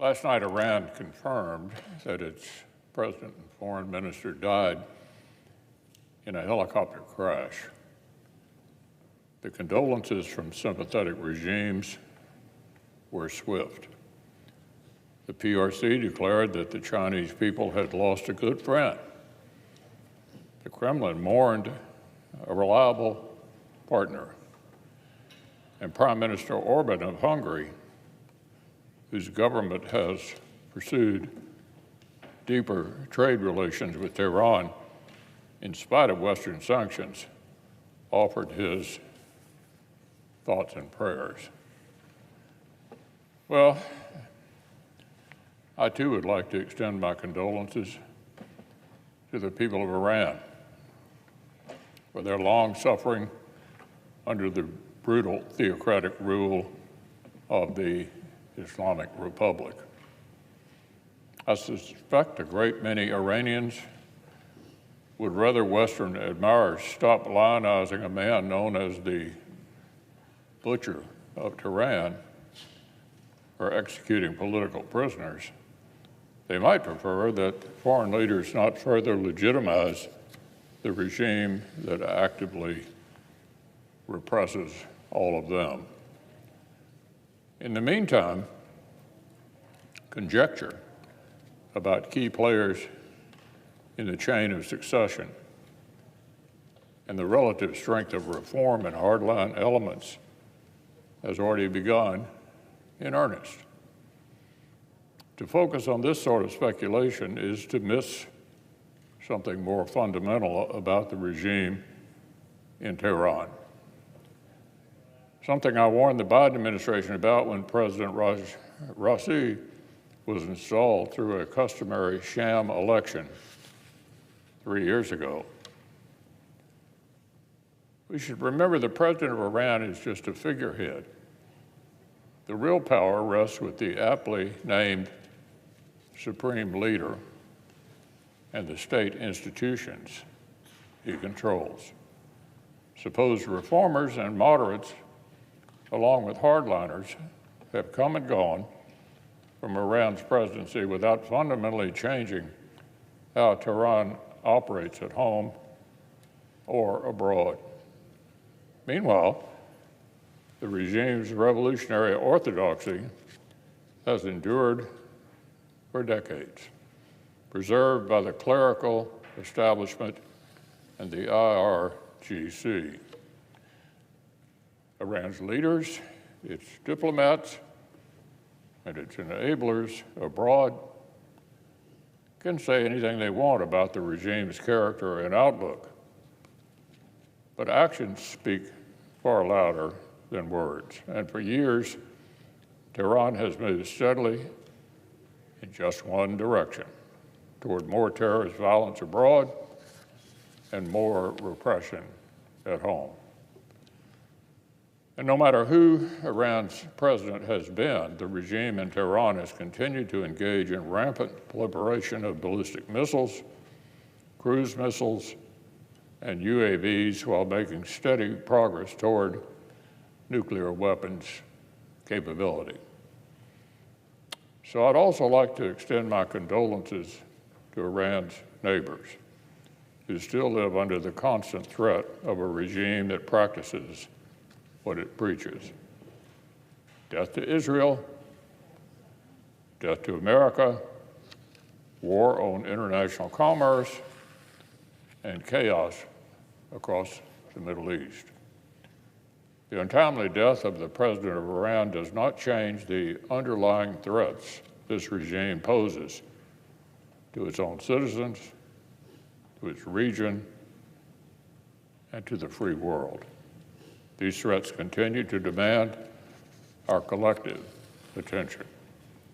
Last night, Iran confirmed that its president and foreign minister died in a helicopter crash. The condolences from sympathetic regimes were swift. The PRC declared that the Chinese people had lost a good friend. The Kremlin mourned a reliable partner. And Prime Minister Orban of Hungary, whose government has pursued deeper trade relations with Tehran in spite of Western sanctions, offered his thoughts and prayers. Well, I too would like to extend my condolences to the people of Iran for their long suffering under the brutal theocratic rule of the Islamic Republic. I suspect a great many Iranians would rather Western admirers stop lionizing a man known as the butcher of Tehran or executing political prisoners. They might prefer that foreign leaders not further legitimize the regime that actively represses all of them. In the meantime, conjecture about key players in the chain of succession and the relative strength of reform and hardline elements has already begun in earnest. To focus on this sort of speculation is to miss something more fundamental about the regime in Tehran. Something I warned the Biden administration about when President Raisi was installed through a customary sham election 3 years ago. We should remember the president of Iran is just a figurehead. The real power rests with the aptly named supreme leader and the state institutions he controls. Supposed reformers and moderates, along with hardliners, have come and gone from Iran's presidency without fundamentally changing how Tehran operates at home or abroad. Meanwhile, the regime's revolutionary orthodoxy has endured for decades, preserved by the clerical establishment and the IRGC. Iran's leaders, its diplomats, and its enablers abroad can say anything they want about the regime's character and outlook, but actions speak far louder than words. And for years, Tehran has moved steadily in just one direction, toward more terrorist violence abroad and more repression at home. And no matter who Iran's president has been, the regime in Tehran has continued to engage in rampant proliferation of ballistic missiles, cruise missiles, and UAVs while making steady progress toward nuclear weapons capability. So I'd also like to extend my condolences to Iran's neighbors, who still live under the constant threat of a regime that practices what it preaches: death to Israel, death to America, war on international commerce, and chaos across the Middle East. The untimely death of the president of Iran does not change the underlying threats this regime poses to its own citizens, to its region, and to the free world. These threats continue to demand our collective attention.